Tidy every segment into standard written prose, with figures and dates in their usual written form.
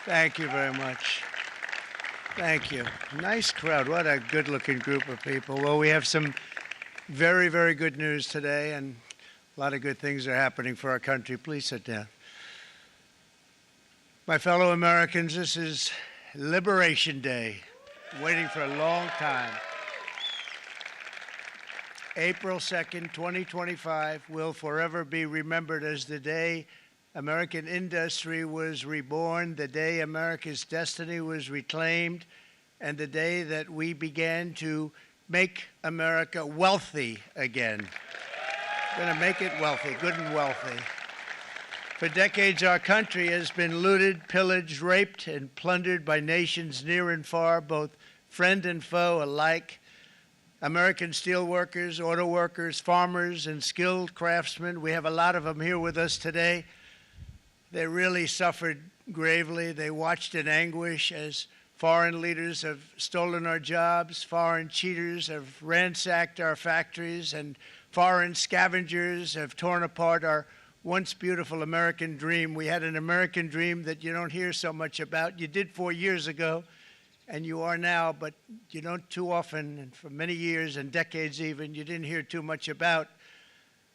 Thank you very much. Thank you. Nice crowd. What a good-looking group of people. Well, we have some very, very good news today, and a lot of good things are happening for our country. Please sit down. My fellow Americans, this is Liberation Day, waiting for a long time. April 2nd, 2025 will forever be remembered as the day American industry was reborn, the day America's destiny was reclaimed, and the day that we began to make America wealthy again. We're going to make it wealthy, good and wealthy. For decades, our country has been looted, pillaged, raped, and plundered by nations near and far, both friend and foe alike. American steelworkers, auto workers, farmers, and skilled craftsmen, we have a lot of them here with us today. They really suffered gravely. They watched in anguish as foreign leaders have stolen our jobs, foreign cheaters have ransacked our factories, and foreign scavengers have torn apart our once beautiful American dream. We had an American dream that you don't hear so much about. You did 4 years ago, and you are now, but you don't too often, and for many years and decades even, you didn't hear too much about.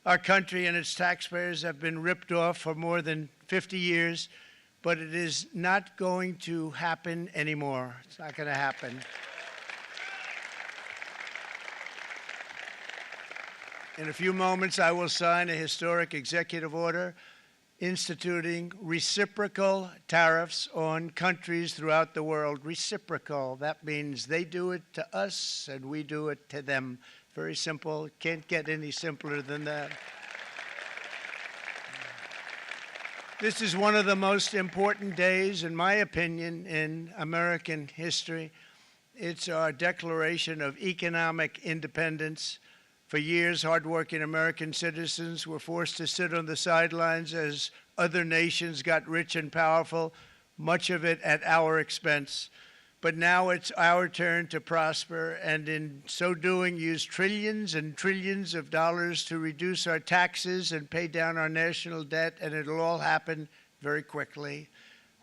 Our country and its taxpayers have been ripped off for more than 50 years, but it is not going to happen anymore. It's not going to happen. In a few moments, I will sign a historic executive order instituting reciprocal tariffs on countries throughout the world. Reciprocal, that means they do it to us and we do it to them. Very simple. Can't get any simpler than that. This is one of the most important days, in my opinion, in American history. It's our declaration of economic independence. For years, hardworking American citizens were forced to sit on the sidelines as other nations got rich and powerful, much of it at our expense. But now it's our turn to prosper, and in so doing, use trillions and trillions of dollars to reduce our taxes and pay down our national debt, and it'll all happen very quickly.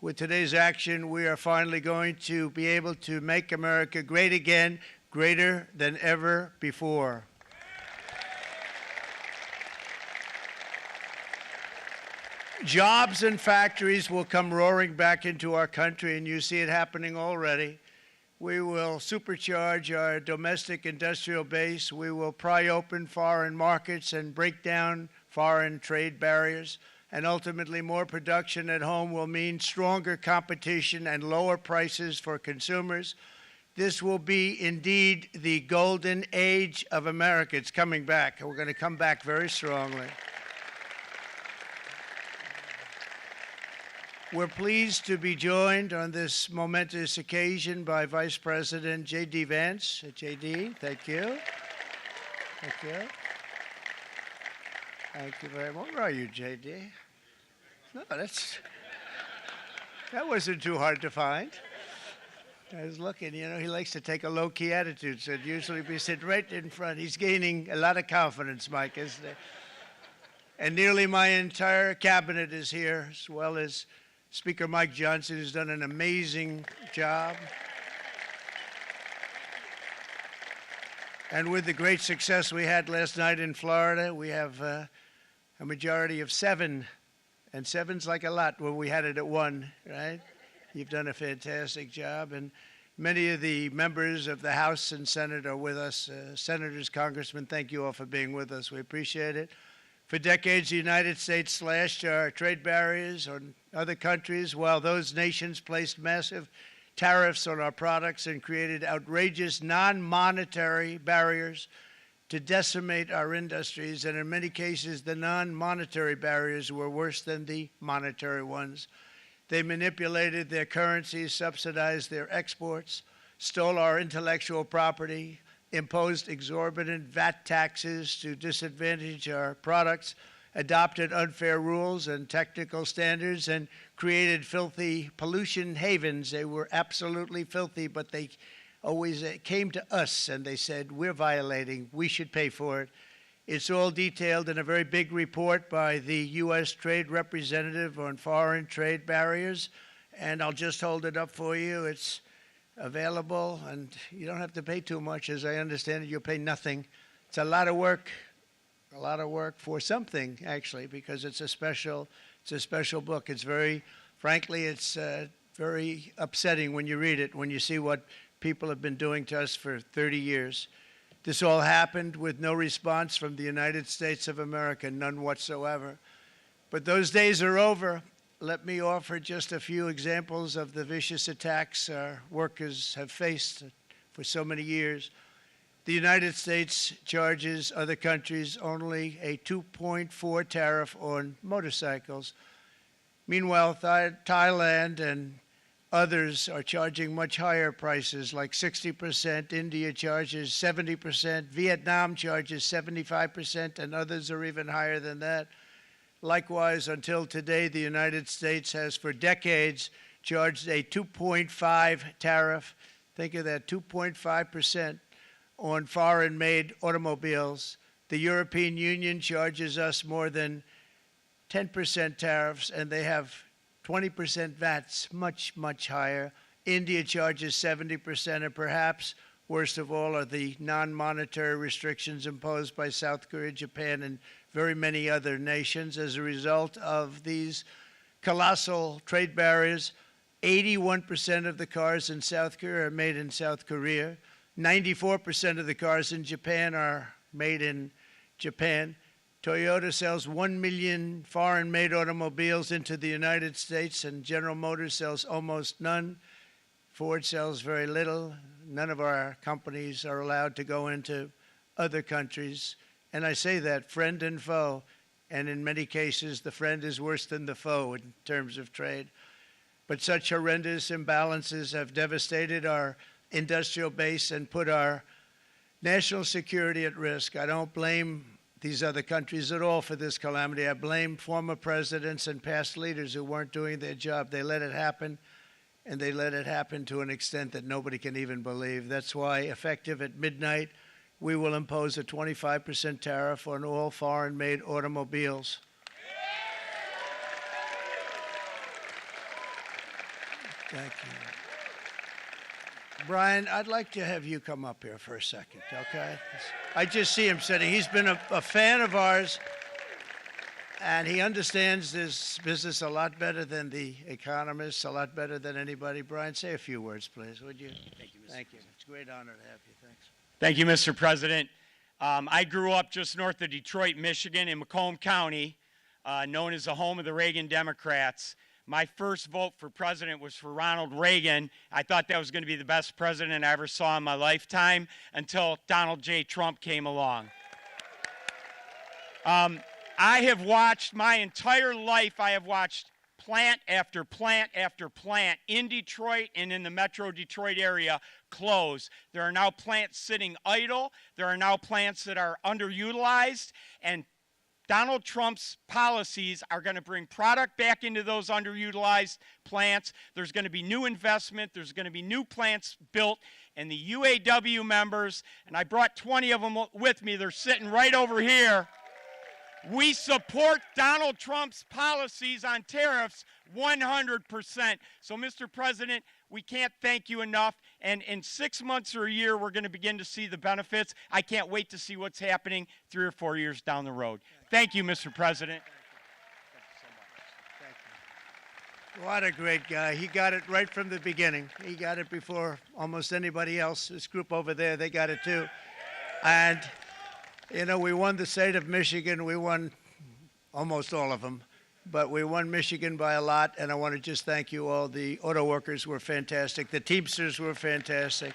With today's action, we are finally going to be able to make America great again, greater than ever before. Jobs and factories will come roaring back into our country, and you see it happening already. We will supercharge our domestic industrial base. We will pry open foreign markets and break down foreign trade barriers. And ultimately, more production at home will mean stronger competition and lower prices for consumers. This will be indeed the golden age of America. It's coming back, and we're going to come back very strongly. We're pleased to be joined on this momentous occasion by Vice President J.D. Vance. J.D., thank you. Thank you. Thank you very much. Where are you, J.D.? No, that wasn't too hard to find. I was looking, you know, he likes to take a low-key attitude, so it'd usually be sitting right in front. He's gaining a lot of confidence, Mike, isn't he? And nearly my entire cabinet is here, as well as Speaker Mike Johnson, who's done an amazing job. And with the great success we had last night in Florida, we have a majority of 7. And 7's like a lot when we had it at 1, right? You've done a fantastic job. And many of the members of the House and Senate are with us. Senators, Congressmen, thank you all for being with us. We appreciate it. For decades, the United States slashed our trade barriers on other countries, while those nations placed massive tariffs on our products and created outrageous non-monetary barriers to decimate our industries. And in many cases, the non-monetary barriers were worse than the monetary ones. They manipulated their currencies, subsidized their exports, stole our intellectual property, imposed exorbitant VAT taxes to disadvantage our products, adopted unfair rules and technical standards, and created filthy pollution havens. They were absolutely filthy, but they always came to us and they said, we're violating, we should pay for it. It's all detailed in a very big report by the U.S. Trade Representative on Foreign Trade Barriers, and I'll just hold it up for you. It's available, and you don't have to pay too much. As I understand it, you'll pay nothing. It's a lot of work for something, actually, because it's a special book. It's frankly, it's very upsetting when you read it, when you see what people have been doing to us for 30 years. This all happened with no response from the United States of America, none whatsoever. But those days are over. Let me offer just a few examples of the vicious attacks our workers have faced for so many years. The United States charges other countries only a 2.4 tariff on motorcycles. Meanwhile, Thailand and others are charging much higher prices, like 60%. India charges 70%. Vietnam charges 75%, and others are even higher than that. Likewise, until today, the United States has for decades charged a 2.5 tariff. Think of that, 2.5% on foreign-made automobiles. The European Union charges us more than 10% tariffs, and they have 20% VATs, much, much higher. India charges 70%, and perhaps worst of all are the non-monetary restrictions imposed by South Korea, Japan, and very many other nations. As a result of these colossal trade barriers, 81% of the cars in South Korea are made in South Korea. 94% of the cars in Japan are made in Japan. Toyota sells 1 million foreign-made automobiles into the United States, and General Motors sells almost none. Ford sells very little. None of our companies are allowed to go into other countries. And I say that, friend and foe, and in many cases, the friend is worse than the foe in terms of trade. But such horrendous imbalances have devastated our industrial base and put our national security at risk. I don't blame these other countries at all for this calamity. I blame former presidents and past leaders who weren't doing their job. They let it happen, and they let it happen to an extent that nobody can even believe. That's why, effective at midnight, we will impose a 25% tariff on all foreign-made automobiles. Thank you. Brian, I'd like to have you come up here for a second, okay? I just see him sitting. He's been a fan of ours, and he understands this business a lot better than the economists, a lot better than anybody. Brian, say a few words, please, would you? Thank you, Mr. Thank you. It's a great honor to have you. Thanks. Thank you, Mr. President. I grew up just north of Detroit, Michigan, in Macomb County, known as the home of the Reagan Democrats. My first vote for president was for Ronald Reagan. I thought that was going to be the best president I ever saw in my lifetime until Donald J. Trump came along. I have watched my entire life, I have watched plant after plant after plant in Detroit and in the metro Detroit area close. There are now plants sitting idle. There are now plants that are underutilized, and Donald Trump's policies are going to bring product back into those underutilized plants. There's going to be new investment. There's going to be new plants built. And the UAW members, and I brought 20 of them with me, they're sitting right over here. We support Donald Trump's policies on tariffs 100%. So, Mr. President, we can't thank you enough. And in 6 months or a year, we're going to begin to see the benefits. I can't wait to see what's happening 3 or 4 years down the road. Thank you, Mr. President. Thank you. What a great guy. He got it right from the beginning. He got it before almost anybody else. This group over there, they got it too. And, you know, we won the state of Michigan. We won almost all of them. But we won Michigan by a lot, and I want to just thank you all. The auto workers were fantastic. The Teamsters were fantastic.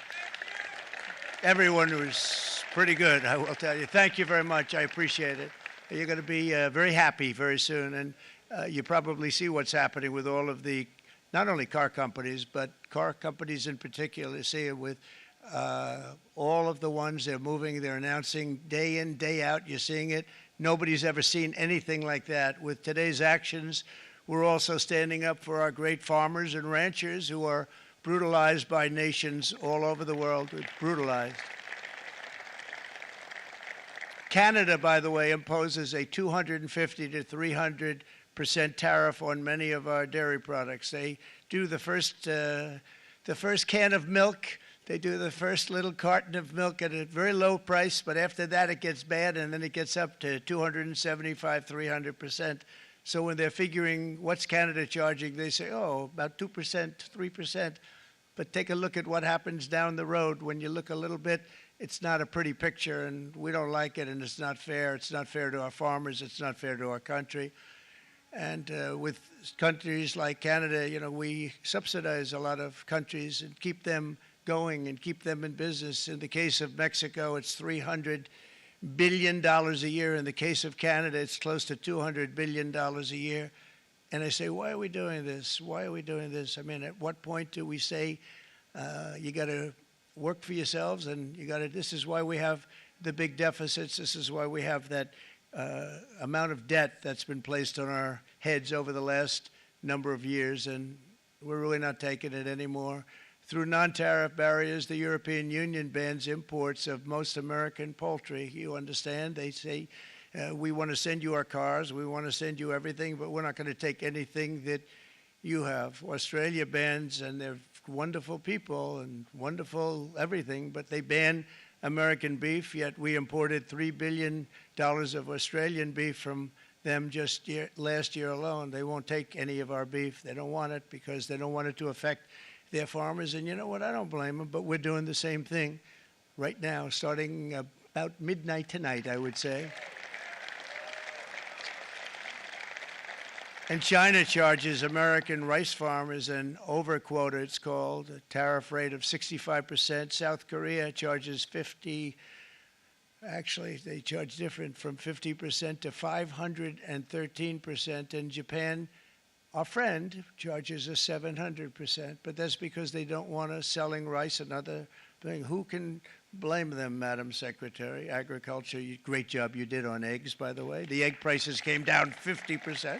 Everyone was pretty good, I will tell you. Thank you very much. I appreciate it. You're going to be very happy very soon, and you probably see what's happening with all of the, not only car companies, but car companies in particular. You see it with all of the ones they're moving, they're announcing day in, day out. You're seeing it. Nobody's ever seen anything like that. With today's actions, we're also standing up for our great farmers and ranchers who are brutalized by nations all over the world. It's brutalized. Canada, by the way, imposes a 250 to 300% tariff on many of our dairy products. They do the first can of milk. They do the first little carton of milk at a very low price, but after that it gets bad, and then it gets up to 275, 300%. So when they're figuring what's Canada charging, they say, oh, about 2%, 3%. But take a look at what happens down the road. When you look a little bit, it's not a pretty picture, and we don't like it, and it's not fair. It's not fair to our farmers. It's not fair to our country. And with countries like Canada, you know, we subsidize a lot of countries and keep them going and keep them in business. In the case of Mexico, it's $300 billion a year. In the case of Canada, it's close to $200 billion a year. And I say, why are we doing this? Why are we doing this? I mean, at what point do we say, you got to work for yourselves, and you got to, this is why we have the big deficits. This is why we have that amount of debt that's been placed on our heads over the last number of years, and we're really not taking it anymore. Through non-tariff barriers, the European Union bans imports of most American poultry. You understand? They say, we want to send you our cars, we want to send you everything, but we're not going to take anything that you have. Australia bans, and they're wonderful people and wonderful everything, but they ban American beef, yet we imported $3 billion of Australian beef from them just last year alone. They won't take any of our beef. They don't want it because they don't want it to affect their farmers. And you know what? I don't blame them, but we're doing the same thing right now, starting about midnight tonight, I would say. And China charges American rice farmers an overquota, it's called, a tariff rate of 65%. South Korea charges 50%. Actually, they charge different, from 50% to 513%. And Japan, our friend, charges us 700%. But that's because they don't want us selling rice and other things. Who can blame them, Madam Secretary? Agriculture, great job you did on eggs, by the way. The egg prices came down 50%.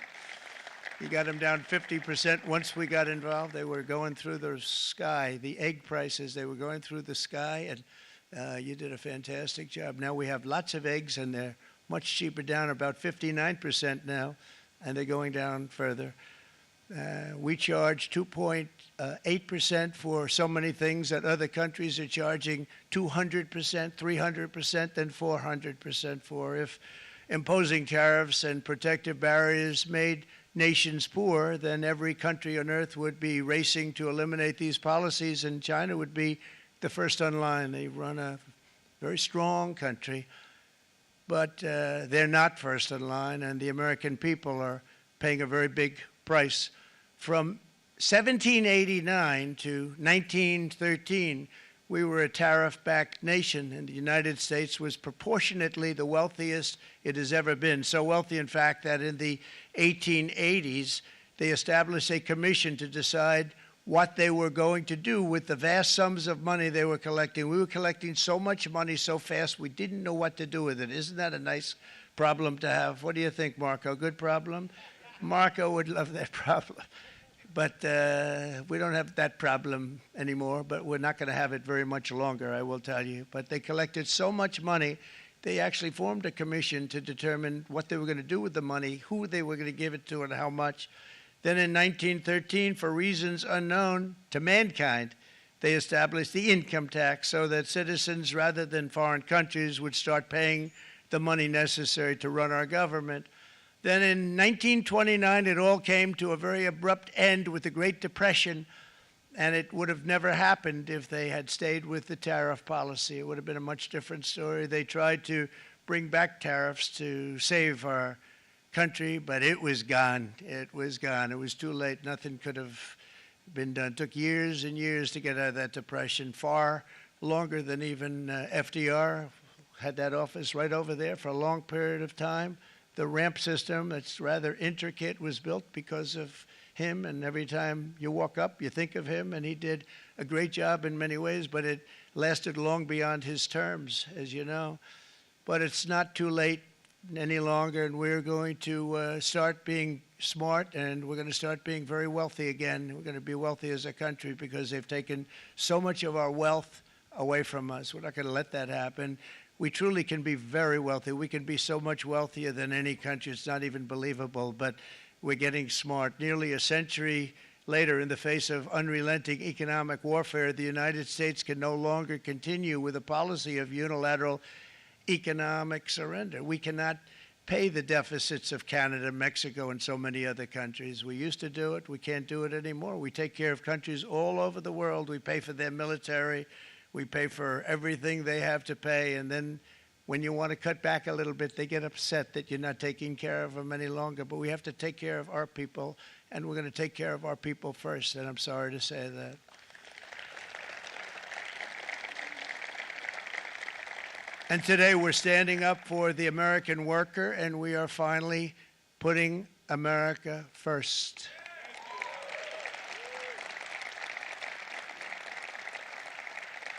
You got them down 50%. Once we got involved, they were going through the sky. The egg prices, they were going through the sky, and you did a fantastic job. Now we have lots of eggs, and they're much cheaper, down about 59% now, and they're going down further. We charge 2.8% for so many things that other countries are charging 200%, 300%, and 400% for. If imposing tariffs and protective barriers made nations poor, then every country on earth would be racing to eliminate these policies, and China would be the first on line. They run a very strong country, but they're not first in line, and the American people are paying a very big price. From 1789 to 1913, we were a tariff-backed nation, and the United States was proportionately the wealthiest it has ever been. So wealthy, in fact, that in the 1880s, they established a commission to decide what they were going to do with the vast sums of money they were collecting. We were collecting so much money so fast, we didn't know what to do with it. Isn't that a nice problem to have? What do you think, Marco? Good problem? Marco would love that problem. But we don't have that problem anymore, but we're not going to have it very much longer, I will tell you. But they collected so much money, they actually formed a commission to determine what they were going to do with the money, who they were going to give it to, and how much. Then in 1913, for reasons unknown to mankind, they established the income tax so that citizens, rather than foreign countries, would start paying the money necessary to run our government. Then in 1929, it all came to a very abrupt end with the Great Depression, and it would have never happened if they had stayed with the tariff policy. It would have been a much different story. They tried to bring back tariffs to save our country, but it was gone. It was gone. It was too late. Nothing could have been done. It took years and years to get out of that depression, far longer than even FDR had that office right over there for a long period of time. The ramp system, that's rather intricate, was built because of him, and every time you walk up, you think of him, and he did a great job in many ways, but it lasted long beyond his terms, as you know. But it's not too late any longer, and we're going to start being smart, and we're going to start being very wealthy again. We're going to be wealthy as a country because they've taken so much of our wealth away from us. We're not going to let that happen. We truly can be very wealthy. We can be so much wealthier than any country. It's not even believable. But we're getting smart. Nearly a century later, in the face of unrelenting economic warfare, the United States can no longer continue with a policy of unilateral economic surrender. We cannot pay the deficits of Canada, Mexico, and so many other countries. We used to do it. We can't do it anymore. We take care of countries all over the world. We pay for their military. We pay for everything they have to pay. And then when you want to cut back a little bit, they get upset that you're not taking care of them any longer. But we have to take care of our people, and we're going to take care of our people first. And I'm sorry to say that. And today we're standing up for the American worker, and we are finally putting America first.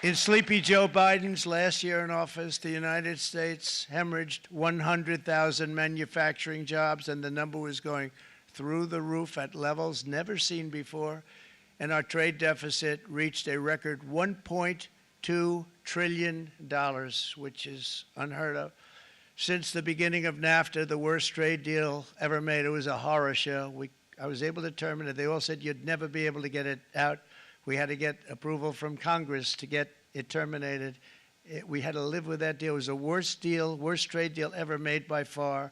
In Sleepy Joe Biden's last year in office, the United States hemorrhaged 100,000 manufacturing jobs, and the number was going through the roof at levels never seen before. And our trade deficit reached a record $1.2 trillion, which is unheard of. Since the beginning of NAFTA, the worst trade deal ever made, it was a horror show. I was able to terminate it. They all said you'd never be able to get it out. We had to get approval from Congress to get it terminated. We had to live with that deal. It was the worst trade deal ever made by far.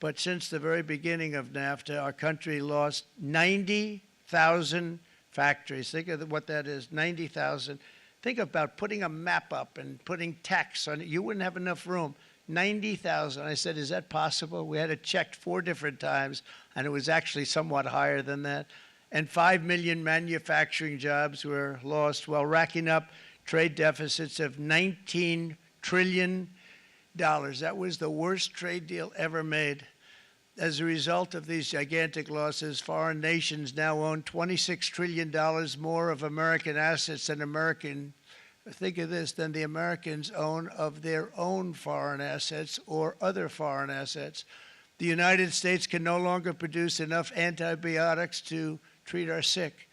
But since the very beginning of NAFTA, our country lost 90,000 factories. Think of what that is, 90,000. Think about putting a map up and putting tax on it. You wouldn't have enough room. 90,000. I said, is that possible? We had it checked 4 different times, and it was actually somewhat higher than that. And 5 million manufacturing jobs were lost while racking up trade deficits of $19 trillion. That was the worst trade deal ever made. As a result of these gigantic losses, foreign nations now own $26 trillion more of American assets than think of this, than the Americans own of their own foreign assets or other foreign assets. The United States can no longer produce enough antibiotics to treat our sick.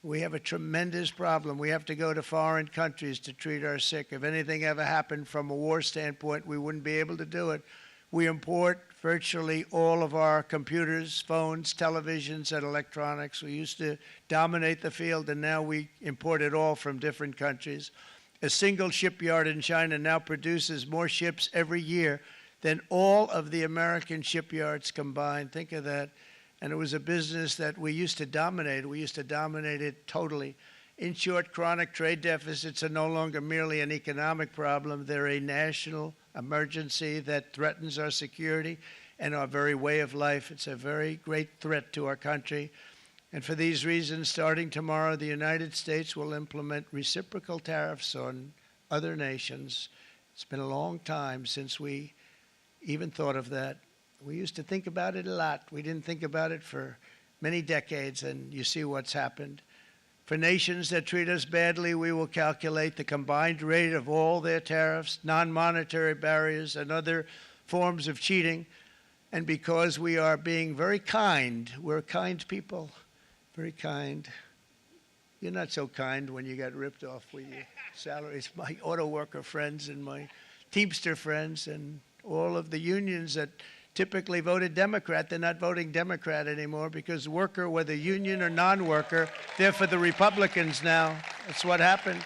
We have a tremendous problem. We have to go to foreign countries to treat our sick. If anything ever happened from a war standpoint, we wouldn't be able to do it. We import virtually all of our computers, phones, televisions, and electronics. We used to dominate the field, and now we import it all from different countries. A single shipyard in China now produces more ships every year than all of the American shipyards combined. Think of that. And it was a business that we used to dominate. We used to dominate it totally. In short, chronic trade deficits are no longer merely an economic problem. They're a national emergency that threatens our security and our very way of life. It's a very great threat to our country. And for these reasons, starting tomorrow, the United States will implement reciprocal tariffs on other nations. It's been a long time since we even thought of that. We used to think about it a lot. We didn't think about it for many decades, and you see what's happened. For nations that treat us badly, we will calculate the combined rate of all their tariffs, non-monetary barriers, and other forms of cheating. And because we are being very kind, we're kind people, very kind. You're not so kind when you got ripped off with your salaries. My auto worker friends and my Teamster friends and all of the unions that typically voted Democrat, they're not voting Democrat anymore because worker, whether union or non-worker, they're for the Republicans now. That's what happened.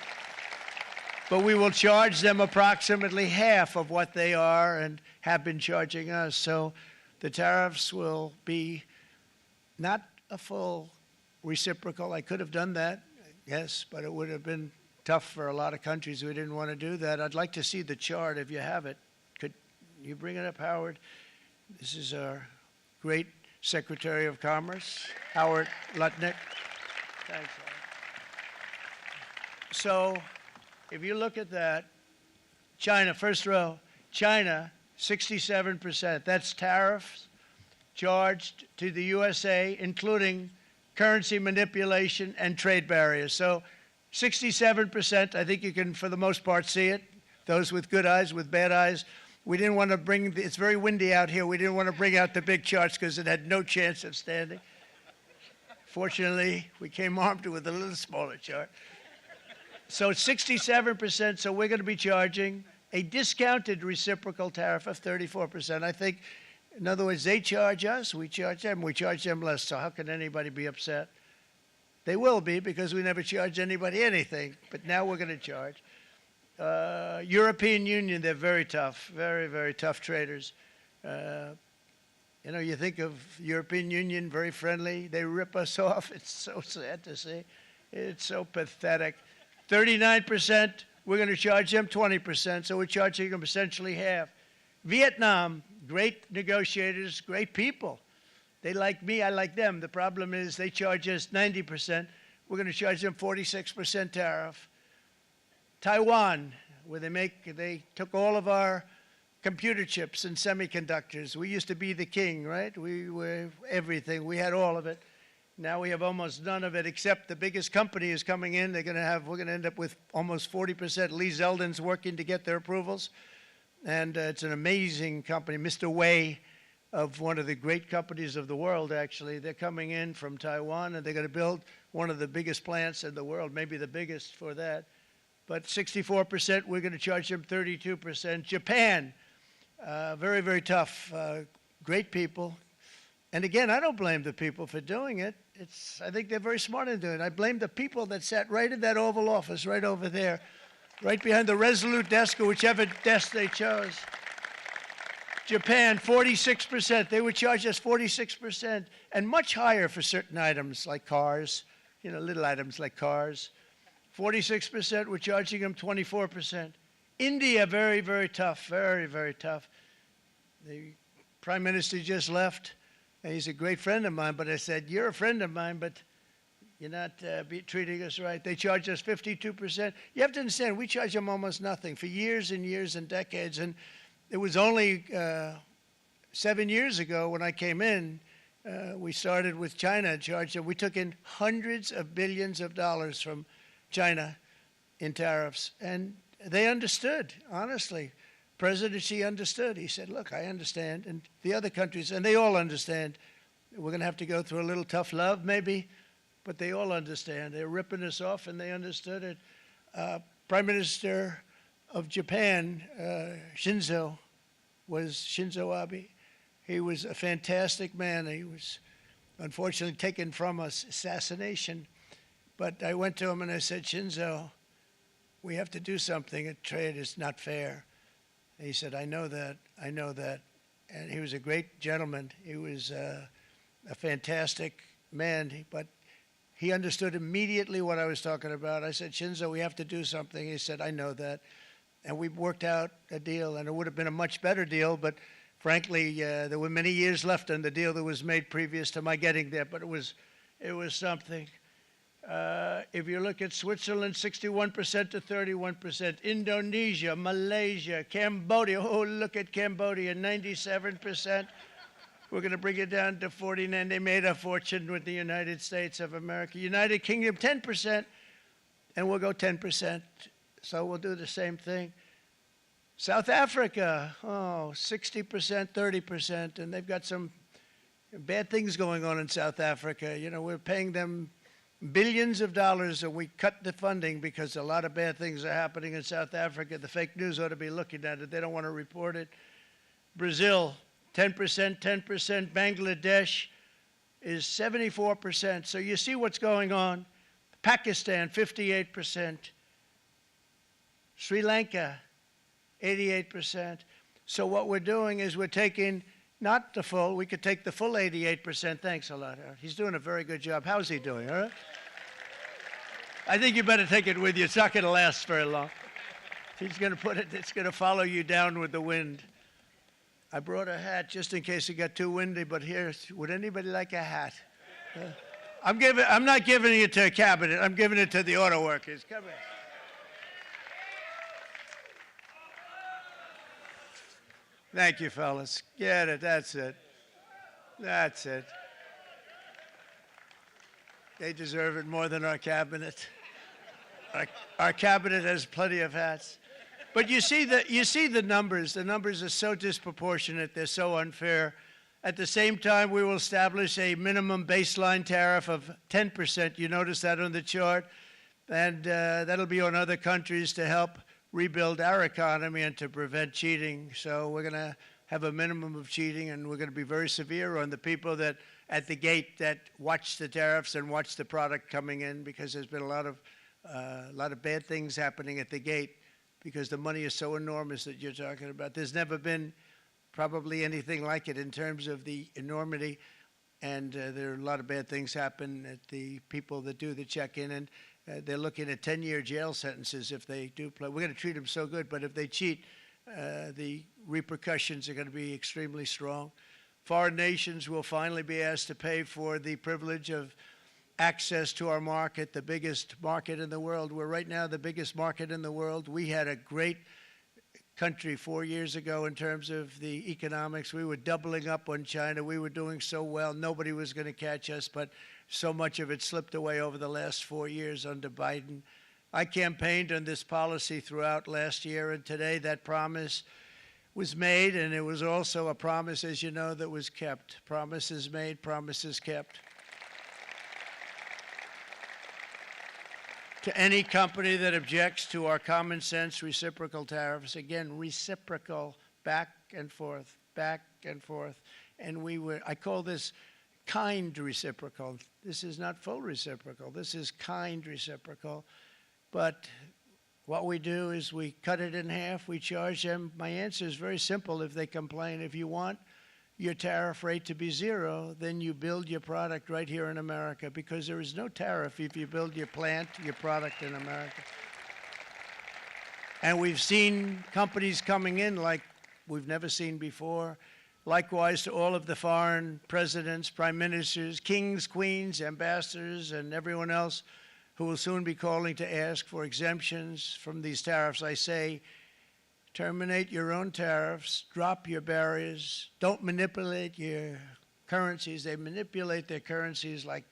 But we will charge them approximately half of what they are and have been charging us. So the tariffs will be not a full reciprocal. I could have done that, yes, but it would have been tough for a lot of countries who didn't want to do that. I'd like to see the chart if you have it. Could you bring it up, Howard? This is our great Secretary of Commerce, Howard Lutnick. Thanks, Howard. So if you look at that, China, first row, China, 67%. That's tariffs charged to the USA, including currency manipulation and trade barriers. So 67%, I think you can, for the most part, see it. Those with good eyes, with bad eyes. We didn't want to bring, it's very windy out here. We didn't want to bring out the big charts because it had no chance of standing. Fortunately, we came armed with a little smaller chart. So it's 67%, so we're going to be charging a discounted reciprocal tariff of 34%. I think In other words, they charge us, we charge them less. So how can anybody be upset? They will be, because we never charge anybody anything, but now we're going to charge. European Union, they're very tough, very, very tough traders. You know, you think of European Union, very friendly. They rip us off. It's so sad to see. It's so pathetic. 39%, we're going to charge them 20%, so we're charging them essentially half. Vietnam, great negotiators, great people. They like me, I like them. The problem is they charge us 90%. We're going to charge them 46% tariff. Taiwan, where they took all of our computer chips and semiconductors. We used to be the king, right? We were everything. We had all of it. Now we have almost none of it, except the biggest company is coming in. We're going to end up with almost 40%. Lee Zeldin's working to get their approvals. And it's an amazing company. Mr. Wei, of one of the great companies of the world, actually. They're coming in from Taiwan, and they're going to build one of the biggest plants in the world, maybe the biggest for that. But 64%, we're going to charge them 32%. Japan, very, very tough, great people. And again, I don't blame the people for doing it. I think they're very smart in doing it. I blame the people that sat right in that Oval Office, right over there, right behind the Resolute desk or whichever desk they chose. Japan, 46%. They would charge us 46%, and much higher for certain items like cars, you know, little items like cars. 46%, we're charging them 24%. India, very, very tough, very, very tough. The Prime Minister just left, and he's a great friend of mine, but I said, you're a friend of mine, but you're not treating us right. They charge us 52%. You have to understand, we charge them almost nothing for years and years and decades, and it was only 7 years ago when I came in, we started with China and charged them. We took in hundreds of billions of dollars from China in tariffs, and they understood, honestly. President Xi understood. He said, look, I understand, and the other countries, and they all understand. We're going to have to go through a little tough love, maybe, but they all understand. They're ripping us off, and they understood it. Prime Minister of Japan, Shinzo Abe. He was a fantastic man. He was unfortunately taken from us, assassination. But I went to him and I said, Shinzo, we have to do something. A trade is not fair. And he said, I know that, I know that. And he was a great gentleman. He was a fantastic man, but he understood immediately what I was talking about. I said, Shinzo, we have to do something. He said, I know that. And we worked out a deal, and it would have been a much better deal, but frankly, there were many years left on the deal that was made previous to my getting there, but it was something. If you look at Switzerland, 61% to 31%. Indonesia, Malaysia, Cambodia. Oh, look at Cambodia, 97%. We're going to bring it down to 49. They made a fortune with the United States of America. United Kingdom, 10%, and we'll go 10%. So we'll do the same thing. South Africa, 60%, 30%, and they've got some bad things going on in South Africa. You know, we're paying them billions of dollars, and we cut the funding because a lot of bad things are happening in South Africa. The fake news ought to be looking at it. They don't want to report it. Brazil, 10%, 10%. Bangladesh is 74%. So you see what's going on. Pakistan, 58%. Sri Lanka, 88%. So what we're doing is we're taking not the full, we could take the full 88%. Thanks a lot, Aaron. He's doing a very good job. How's he doing, all right? I think you better take it with you. It's not going to last very long. He's going to put it, it's going to follow you down with the wind. I brought a hat just in case it got too windy, but here, would anybody like a hat? I'm not giving it to a cabinet. I'm giving it to the auto workers. Come here. Thank you, fellas. Get it. That's it. That's it. They deserve it more than our cabinet. Our cabinet has plenty of hats. But you see the numbers. The numbers are so disproportionate. They're so unfair. At the same time, we will establish a minimum baseline tariff of 10%. You notice that on the chart. And that'll be on other countries to help rebuild our economy and to prevent cheating. So we're going to have a minimum of cheating, and we're going to be very severe on the people that at the gate that watch the tariffs and watch the product coming in, because there's been a lot of bad things happening at the gate because the money is so enormous that you're talking about. There's never been probably anything like it in terms of the enormity, and there are a lot of bad things happen at the people that do the check-in, and they're looking at 10-year jail sentences if they do play. We're going to treat them so good, but if they cheat, the repercussions are going to be extremely strong. Foreign nations will finally be asked to pay for the privilege of access to our market, the biggest market in the world. We're right now the biggest market in the world. We had a great country 4 years ago in terms of the economics. We were doubling up on China. We were doing so well. Nobody was going to catch us, but so much of it slipped away over the last 4 years under Biden. I campaigned on this policy throughout last year, and today that promise was made, and it was also a promise, as you know, that was kept. Promises made, promises kept. To any company that objects to our common sense reciprocal tariffs, again, reciprocal, back and forth, back and forth. And I call this kind reciprocal. This is not full reciprocal. This is kind reciprocal. But what we do is we cut it in half. We charge them. My answer is very simple if they complain. If you want your tariff rate to be zero, then you build your product right here in America, because there is no tariff if you build your plant, your product in America. And we've seen companies coming in like we've never seen before. Likewise to all of the foreign presidents, prime ministers, kings, queens, ambassadors, and everyone else who will soon be calling to ask for exemptions from these tariffs. I say, terminate your own tariffs, drop your barriers, don't manipulate your currencies. They manipulate their currencies like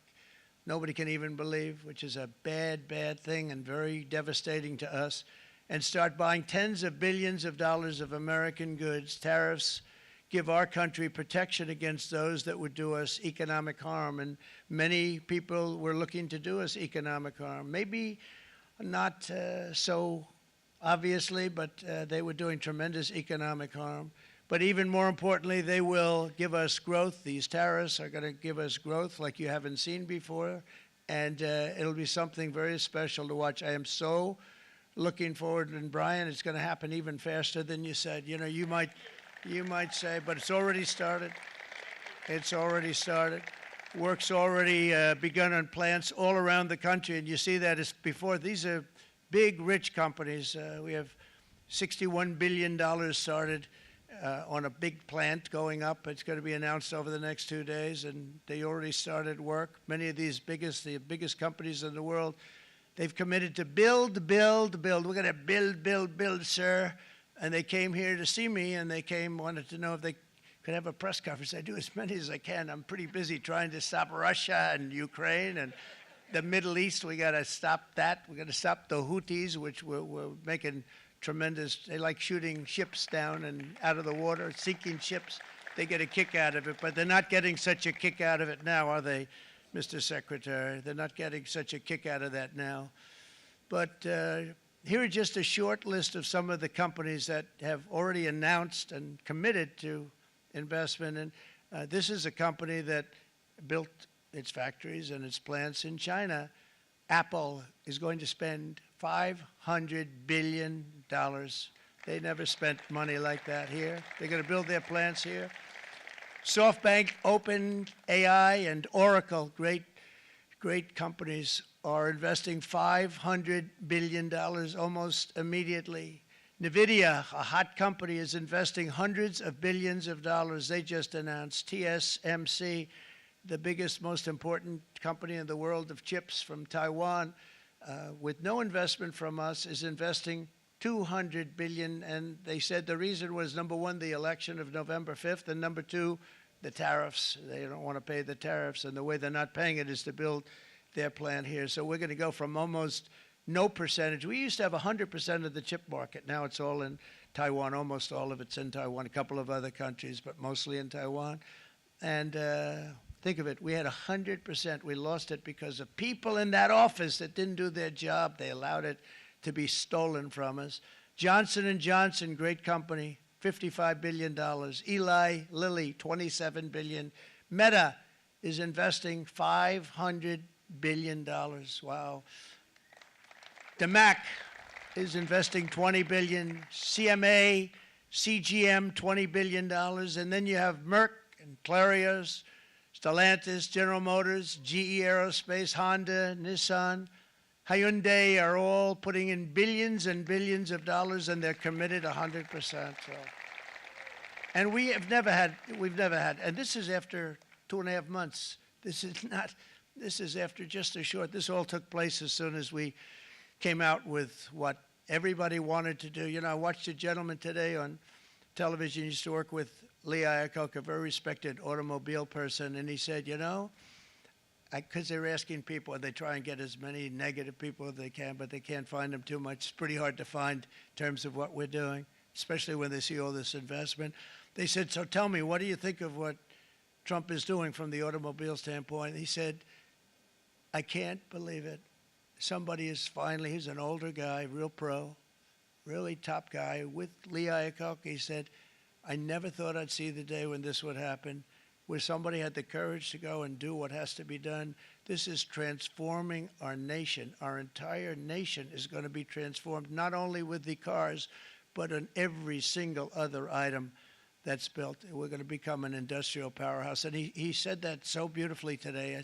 nobody can even believe, which is a bad, bad thing and very devastating to us. And start buying tens of billions of dollars of American goods. Tariffs give our country protection against those that would do us economic harm. And many people were looking to do us economic harm. Maybe not so obviously, but they were doing tremendous economic harm. But even more importantly, they will give us growth. These tariffs are going to give us growth like you haven't seen before, and it'll be something very special to watch. I am so looking forward, and Brian, it's going to happen even faster than you said. You know, you might say, but it's already started. It's already started. Work's already begun on plants all around the country, and you see that as before. These are big, rich companies. We have $61 billion started on a big plant going up. It's going to be announced over the next 2 days, and they already started work. Many of these the biggest companies in the world, they've committed to build, build, build. We're going to build, build, build, sir. And they came here to see me, and wanted to know if they could have a press conference. I do as many as I can. I'm pretty busy trying to stop Russia and Ukraine and the Middle East. We got to stop that. We got to stop the Houthis, which we're making tremendous. They like shooting ships down and out of the water, sinking ships. They get a kick out of it, but they're not getting such a kick out of it now, are they, Mr. Secretary? They're not getting such a kick out of that now. But here are just a short list of some of the companies that have already announced and committed to investment. And this is a company that built its factories and its plants in China. Apple is going to spend $500 billion. They never spent money like that here. They're going to build their plants here. SoftBank, OpenAI, and Oracle, great companies, are investing $500 billion almost immediately. NVIDIA, a hot company, is investing hundreds of billions of dollars. They just announced. TSMC, the biggest, most important company in the world of chips from Taiwan, with no investment from us, is investing $200 billion. And they said the reason was, number one, the election of November 5th, and number two, the tariffs. They don't want to pay the tariffs, and the way they're not paying it is to build their plant here. So we're going to go from almost no percentage. We used to have 100% of the chip market. Now it's all in Taiwan. Almost all of it's in Taiwan. A couple of other countries, but mostly in Taiwan. And think of it. We had 100%. We lost it because of people in that office that didn't do their job. They allowed it to be stolen from us. Johnson & Johnson, great company, $55 billion. Eli Lilly, $27 billion. Meta is investing $500 billion. Wow. DeMac is investing $20 billion. CMA, CGM, $20 billion. And then you have Merck and Clarios, Stellantis, General Motors, GE Aerospace, Honda, Nissan, Hyundai are all putting in billions and billions of dollars, and they're committed 100%. So. And we've never had, and this is after 2.5 months. This is after just a short, this all took place as soon as we came out with what everybody wanted to do. You know, I watched a gentleman today on television, he used to work with Lee Iacocca, a very respected automobile person, and he said, you know, because they're asking people, and they try and get as many negative people as they can, but they can't find them too much. It's pretty hard to find in terms of what we're doing, especially when they see all this investment. They said, so tell me, what do you think of what Trump is doing from the automobile standpoint? He said, I can't believe it. Somebody is finally, he's an older guy, real pro, really top guy, with Lee Iacocca. He said, I never thought I'd see the day when this would happen, where somebody had the courage to go and do what has to be done. This is transforming our nation. Our entire nation is going to be transformed, not only with the cars, but on every single other item that's built. We're going to become an industrial powerhouse. And he said that so beautifully today. In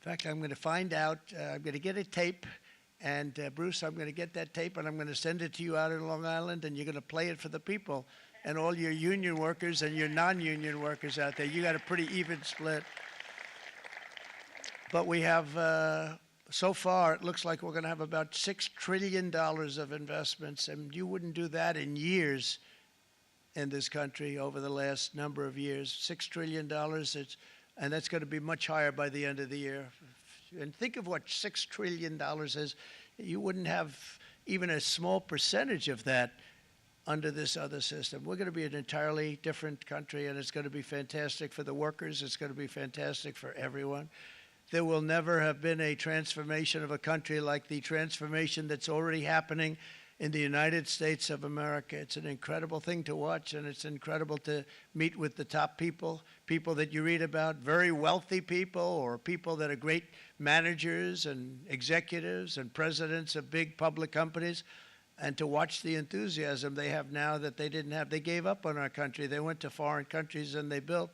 fact, I'm going to find out, I'm going to get a tape, and Bruce, I'm going to get that tape, and I'm going to send it to you out in Long Island, and you're going to play it for the people. And all your union workers and your non-union workers out there, you got a pretty even split. But we have, so far, it looks like we're going to have about $6 trillion of investments, and you wouldn't do that in years in this country over the last number of years. $6 trillion, and that's going to be much higher by the end of the year. And think of what $6 trillion is. You wouldn't have even a small percentage of that under this other system. We're going to be an entirely different country, and it's going to be fantastic for the workers. It's going to be fantastic for everyone. There will never have been a transformation of a country like the transformation that's already happening in the United States of America. It's an incredible thing to watch, and it's incredible to meet with the top people, people that you read about, very wealthy people, or people that are great managers and executives and presidents of big public companies. And to watch the enthusiasm they have now that they didn't have. They gave up on our country. They went to foreign countries and they built.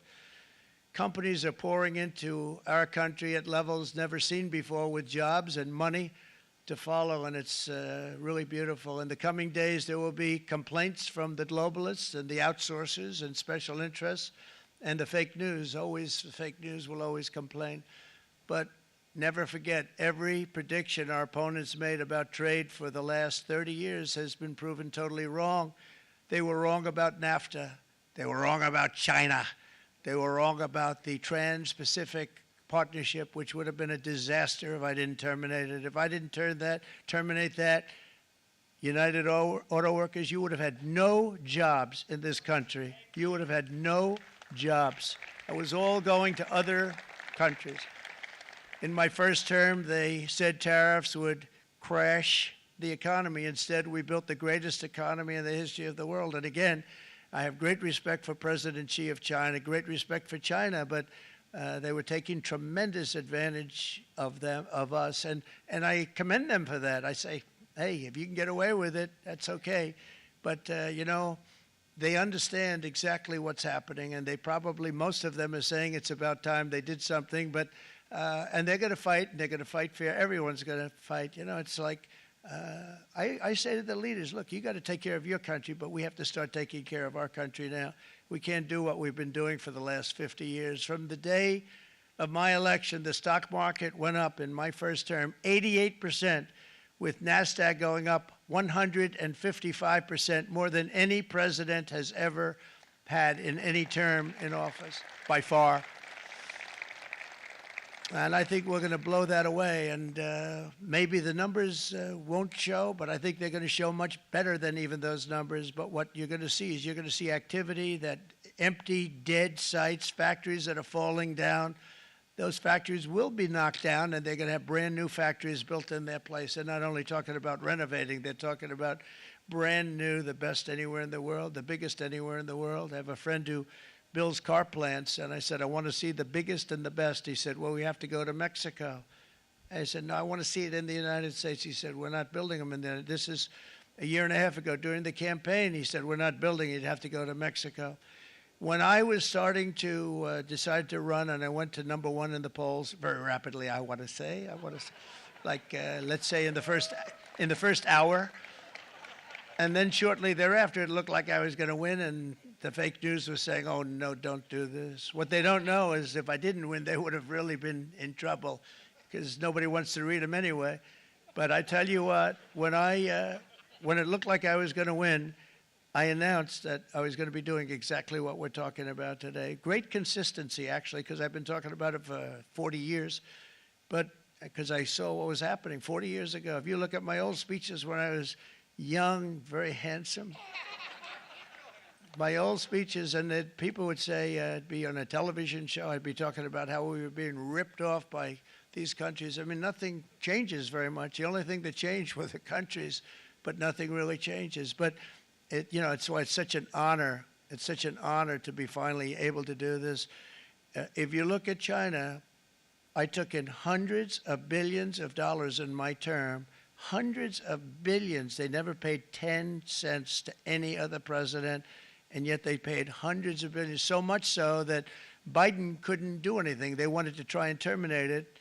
Companies are pouring into our country at levels never seen before, with jobs and money to follow, and it's really beautiful. In the coming days, there will be complaints from the globalists and the outsourcers and special interests and the fake news. Always, the fake news will always complain. But never forget, every prediction our opponents made about trade for the last 30 years has been proven totally wrong. They were wrong about NAFTA. They were wrong about China. They were wrong about the Trans-Pacific Partnership, which would have been a disaster if I didn't terminate it. If I didn't terminate that, United Auto Workers, you would have had no jobs in this country. You would have had no jobs. It was all going to other countries. In my first term, they said tariffs would crash the economy. Instead, we built the greatest economy in the history of the world. And again, I have great respect for President Xi of China, great respect for China, but they were taking tremendous advantage of us, and I commend them for that. I say, hey, if you can get away with it, that's okay. But, you know, they understand exactly what's happening, and they probably, most of them are saying it's about time they did something, but and they're going to fight, and they're going to fight fair. Everyone's going to fight. You know, it's like, I say to the leaders, look, you got to take care of your country, but we have to start taking care of our country now. We can't do what we've been doing for the last 50 years. From the day of my election, the stock market went up in my first term 88%, with NASDAQ going up 155%, more than any president has ever had in any term in office, by far. And I think we're going to blow that away. And maybe the numbers won't show, but I think they're going to show much better than even those numbers. But what you're going to see is you're going to see activity, that empty, dead sites, factories that are falling down. Those factories will be knocked down, and they're going to have brand new factories built in their place. They're not only talking about renovating, they're talking about brand new, the best anywhere in the world, the biggest anywhere in the world. I have a friend who builds car plants, and I said, I want to see the biggest and the best. He said, well, we have to go to Mexico. I said, no, I want to see it in the United States. He said, we're not building them in there. This is a year and a half ago during the campaign. He said, we're not building it. You'd have to go to Mexico. When I was starting to decide to run, and I went to number one in the polls very rapidly, I want to say, like let's say in the first hour, and then shortly thereafter, it looked like I was going to win, and the fake news was saying, oh no, don't do this. What they don't know is if I didn't win, they would have really been in trouble, because nobody wants to read them anyway. But I tell you what, when it looked like I was going to win, I announced that I was going to be doing exactly what we're talking about today. Great consistency, actually, because I've been talking about it for 40 years, but because I saw what was happening 40 years ago. If you look at my old speeches when I was young, very handsome, my old speeches, and that people would say, I'd be on a television show, I'd be talking about how we were being ripped off by these countries. I mean, nothing changes very much. The only thing that changed were the countries, but nothing really changes. But it's why it's such an honor. It's such an honor to be finally able to do this. If you look at China, I took in hundreds of billions of dollars in my term, hundreds of billions. They never paid 10 cents to any other president, and yet they paid hundreds of billions, so much so that Biden couldn't do anything. They wanted to try and terminate it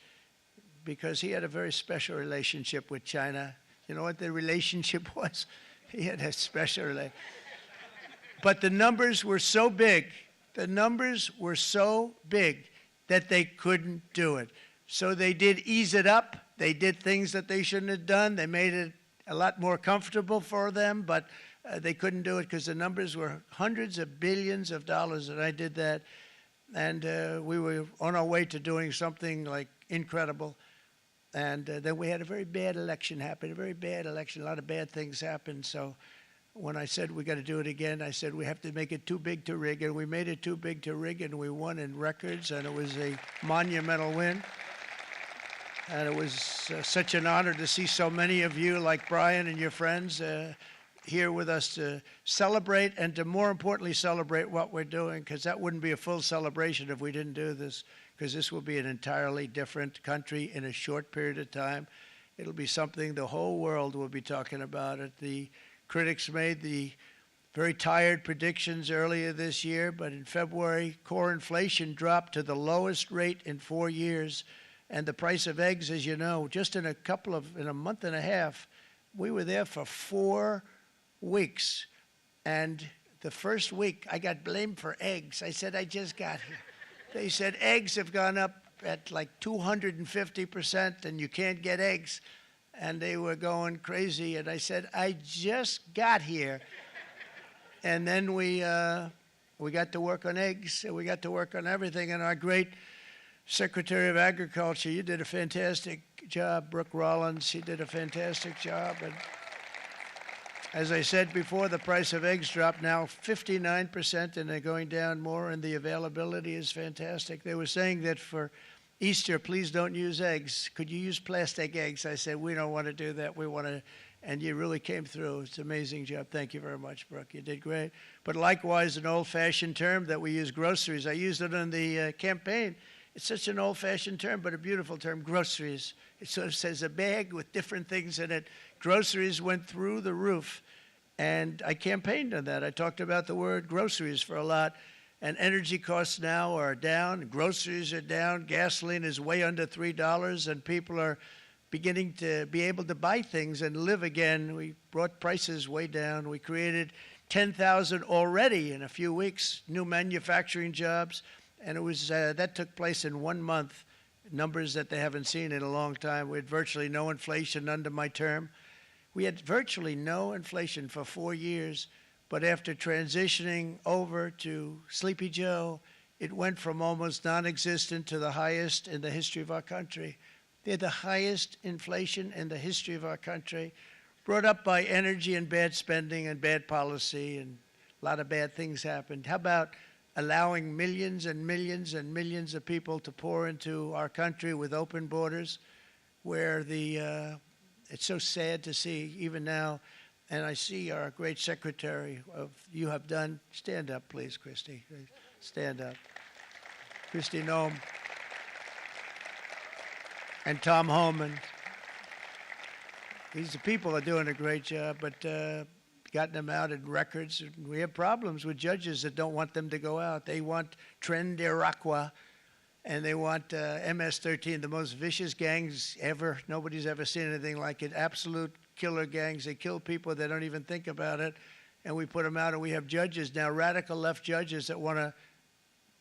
because he had a very special relationship with China. You know what the relationship was? He had a special relationship. But the numbers were so big, that they couldn't do it. So they did ease it up. They did things that they shouldn't have done. They made it a lot more comfortable for them, but they couldn't do it because the numbers were hundreds of billions of dollars, and I did that. And we were on our way to doing something like incredible. And then we had a very bad election happen, a very bad election. A lot of bad things happened. So when I said we got to do it again, I said we have to make it too big to rig. And we made it too big to rig, and we won in records, and it was a monumental win. And it was such an honor to see so many of you, like Brian and your friends, here with us to celebrate, and to more importantly celebrate what we're doing, because that wouldn't be a full celebration if we didn't do this, because this will be an entirely different country in a short period of time. It'll be something the whole world will be talking about it. The critics made the very tired predictions earlier this year, but in February, core inflation dropped to the lowest rate in 4 years, and the price of eggs, as you know, just in a month and a half, we were there for 4 weeks, and the first week I got blamed for eggs. I said, I just got here. They said eggs have gone up at like 250%, and you can't get eggs, and they were going crazy. And I said, I just got here. And then we got to work on eggs, and we got to work on everything. And our great Secretary of Agriculture, you did a fantastic job, Brooke Rollins. She did a fantastic job. And as I said before, the price of eggs dropped now 59%, and they're going down more, and the availability is fantastic. They were saying that for Easter, please don't use eggs. Could you use plastic eggs? I said, we don't want to do that. We want to, and you really came through. It's an amazing job. Thank you very much, Brooke. You did great. But likewise, an old-fashioned term that we use, groceries. I used it in the campaign. It's such an old-fashioned term, but a beautiful term, groceries. It sort of says a bag with different things in it. Groceries went through the roof, and I campaigned on that. I talked about the word groceries for a lot, and energy costs now are down. Groceries are down. Gasoline is way under $3, and people are beginning to be able to buy things and live again. We brought prices way down. We created 10,000 already in a few weeks, new manufacturing jobs. And it was that took place in 1 month, numbers that they haven't seen in a long time. We had virtually no inflation under my term. We had virtually no inflation for 4 years, but after transitioning over to Sleepy Joe, it went from almost non-existent to the highest in the history of our country. They had the highest inflation in the history of our country, brought up by energy and bad spending and bad policy, and a lot of bad things happened. How about allowing millions and millions and millions of people to pour into our country with open borders, where it's so sad to see even now, And I see our great secretary you have done. Stand up, please, Christy. Stand up. Christy Nome. And Tom Holman. These people are doing a great job, but gotten them out in records. We have problems with judges that don't want them to go out. They want Tren de Aragua, and they want MS-13, the most vicious gangs ever. Nobody's ever seen anything like it. Absolute killer gangs. They kill people. They don't even think about it. And we put them out, and we have judges now, radical left judges that want to,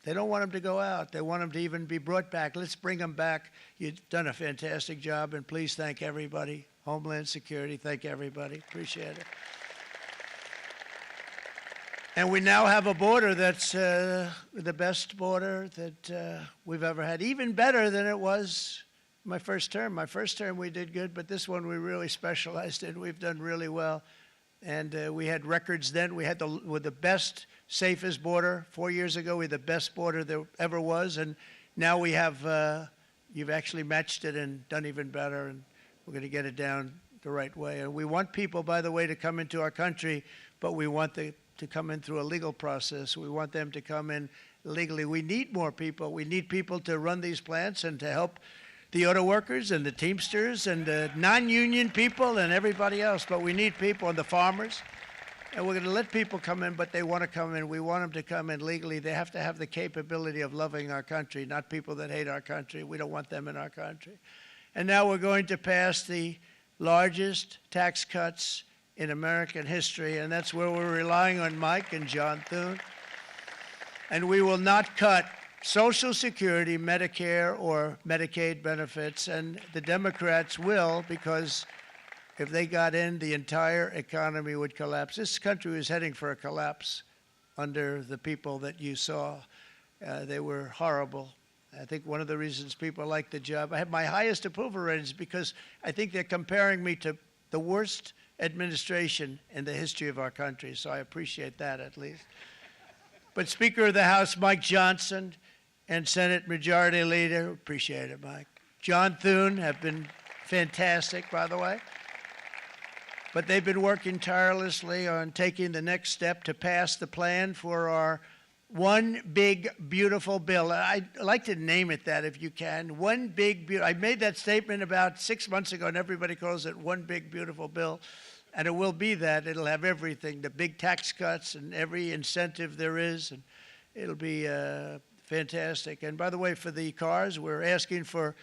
they don't want them to go out. They want them to even be brought back. Let's bring them back. You've done a fantastic job, and please thank everybody. Homeland Security, thank everybody. Appreciate it. And we now have a border that's the best border that we've ever had, even better than it was my first term. My first term we did good, but this one we really specialized in. We've done really well. And we had records then. We had the best, safest border. 4 years ago, we had the best border there ever was. And now we have, you've actually matched it and done even better. And we're going to get it down the right way. And we want people, by the way, to come into our country, but we want to come in through a legal process. We want them to come in legally. We need more people. We need people to run these plants and to help the auto workers and the Teamsters and the non-union people and everybody else. But we need people and the farmers. And we're going to let people come in, but they want to come in. We want them to come in legally. They have to have the capability of loving our country, not people that hate our country. We don't want them in our country. And now we're going to pass the largest tax cuts in American history, and that's where we're relying on Mike and John Thune. And we will not cut Social Security, Medicare, or Medicaid benefits, and the Democrats will, because if they got in, the entire economy would collapse. This country was heading for a collapse under the people that you saw. They were horrible. I think one of the reasons people like the job, I have my highest approval ratings because I think they're comparing me to the worst administration in the history of our country, so I appreciate that at least. But Speaker of the House Mike Johnson and Senate Majority Leader, appreciate it, Mike, John Thune have been fantastic, by the way. But they've been working tirelessly on taking the next step to pass the plan for our one big, beautiful bill. I'd like to name it that if you can. One big, beautiful. I made that statement about 6 months ago, and everybody calls it one big, beautiful bill. And it will be that. It'll have everything, the big tax cuts and every incentive there is. And it'll be fantastic. And by the way, for the cars, we're asking for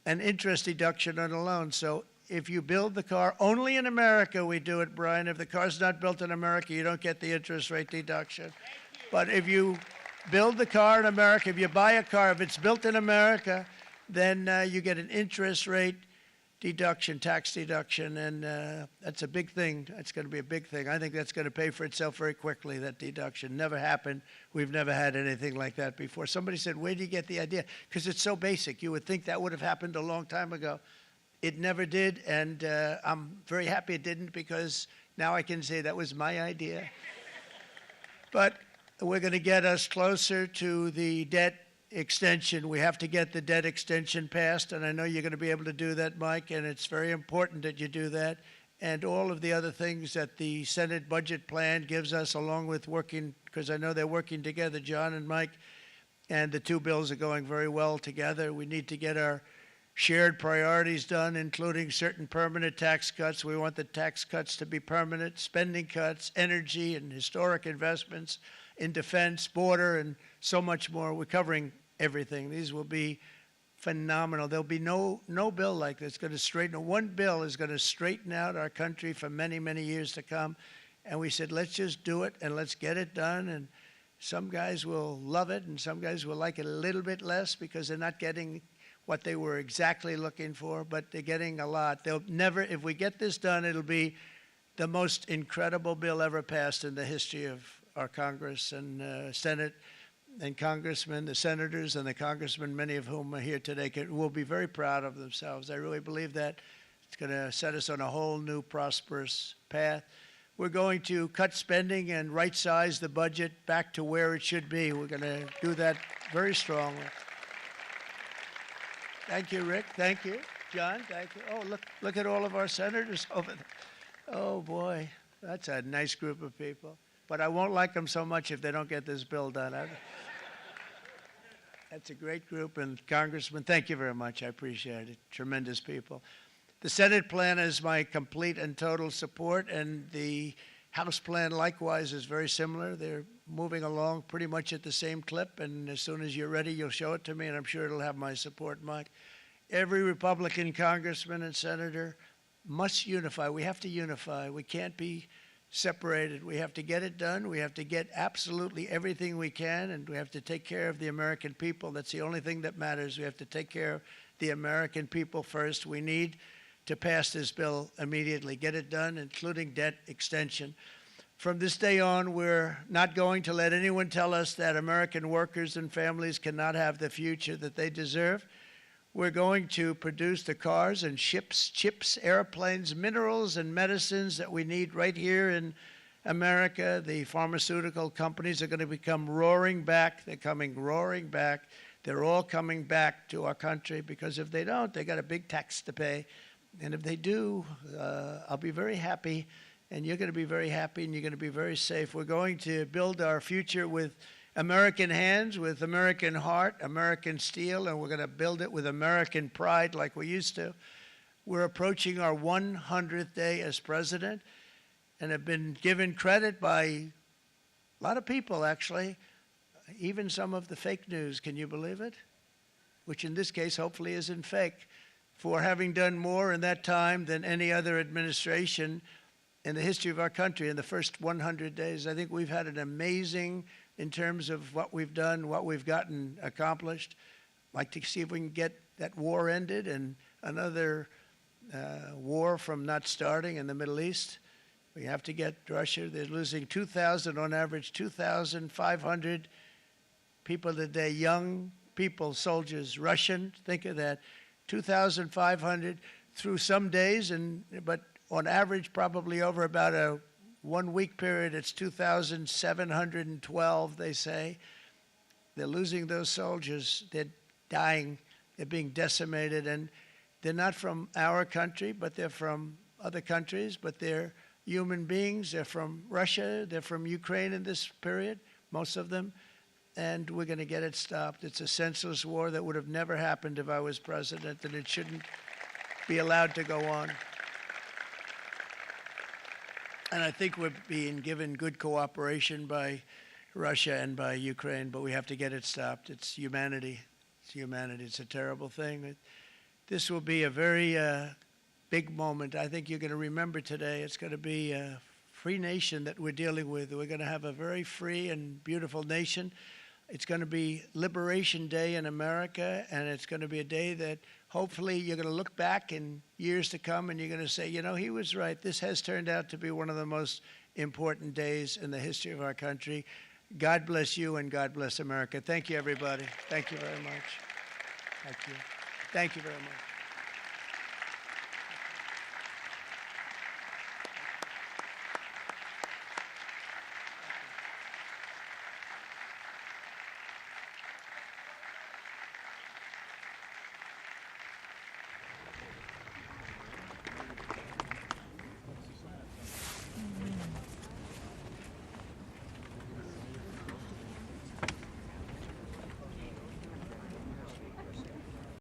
an interest deduction on a loan. So if you build the car, only in America we do it, Brian. If the car's not built in America, you don't get the interest rate deduction. But if you build the car in America, if you buy a car, if it's built in America, then you get an interest rate deduction, tax deduction, and that's a big thing. That's going to be a big thing. I think that's going to pay for itself very quickly, that deduction. Never happened. We've never had anything like that before. Somebody said, where do you get the idea? Because it's so basic. You would think that would have happened a long time ago. It never did, and I'm very happy it didn't because now I can say that was my idea. But we're going to get us closer to the debt extension. We have to get the debt extension passed, and I know you're going to be able to do that, Mike, and it's very important that you do that. And all of the other things that the Senate budget plan gives us, along with working, because I know they're working together, John and Mike, and the two bills are going very well together. We need to get our shared priorities done, including certain permanent tax cuts. We want the tax cuts to be permanent, spending cuts, energy and historic investments in defense, border, and so much more. We're covering everything. These will be phenomenal. There'll be no bill like this going to straighten. One bill is going to straighten out our country for many, many years to come. And we said, let's just do it and let's get it done. And some guys will love it and some guys will like it a little bit less because they're not getting what they were exactly looking for, but they're getting a lot. They'll never, if we get this done, it'll be the most incredible bill ever passed in the history of our Congress and Senate and congressmen, the senators and the congressmen, many of whom are here today, will be very proud of themselves. I really believe that. It's going to set us on a whole new prosperous path. We're going to cut spending and right-size the budget back to where it should be. We're going to do that very strongly. Thank you, Rick. Thank you. John, thank you. Oh, look at all of our senators over there. Oh, boy. That's a nice group of people. But I won't like them so much if they don't get this bill done. That's a great group, and Congressman, thank you very much. I appreciate it. Tremendous people. The Senate plan is my complete and total support, and the House plan likewise is very similar. They're moving along pretty much at the same clip, and as soon as you're ready, you'll show it to me, and I'm sure it'll have my support, Mike. Every Republican congressman and senator must unify. We have to unify. We can't be separated. We have to get it done. We have to get absolutely everything we can, and we have to take care of the American people. That's the only thing that matters. We have to take care of the American people first. We need to pass this bill immediately, get it done, including debt extension. From this day on, we're not going to let anyone tell us that American workers and families cannot have the future that they deserve. We're going to produce the cars and ships, chips, airplanes, minerals, and medicines that we need right here in America. The pharmaceutical companies are going to become roaring back. They're coming roaring back. They're all coming back to our country, because if they don't, they got a big tax to pay. And if they do, I'll be very happy, and you're going to be very happy, and you're going to be very safe. We're going to build our future with American hands, with American heart, American steel, and we're going to build it with American pride like we used to. We're approaching our 100th day as president, and have been given credit by a lot of people, actually, even some of the fake news. Can you believe it? Which in this case hopefully isn't fake, for having done more in that time than any other administration in the history of our country in the first 100 days. I think we've had an amazing, in terms of what we've done, what we've gotten accomplished. I'd like to see if we can get that war ended and another war from not starting in the Middle East. We have to get Russia. They're losing 2,000 on average, 2,500 people a day, young people, soldiers, Russian. Think of that, 2,500 through some days, but on average, probably over about a 1 week period, it's 2,712, they say. They're losing those soldiers. They're dying. They're being decimated. And they're not from our country, but they're from other countries. But they're human beings. They're from Russia. They're from Ukraine in this period, most of them. And we're going to get it stopped. It's a senseless war that would have never happened if I was president, and it shouldn't be allowed to go on. And I think we're being given good cooperation by Russia and by Ukraine, but we have to get it stopped. It's humanity. It's humanity. It's a terrible thing. This will be a very big moment. I think you're going to remember today. It's going to be a free nation that we're dealing with. We're going to have a very free and beautiful nation. It's going to be Liberation Day in America, and it's going to be a day that hopefully you're going to look back in years to come and you're going to say, you know, he was right. This has turned out to be one of the most important days in the history of our country. God bless you, and God bless America. Thank you, everybody. Thank you very much. Thank you. Thank you very much.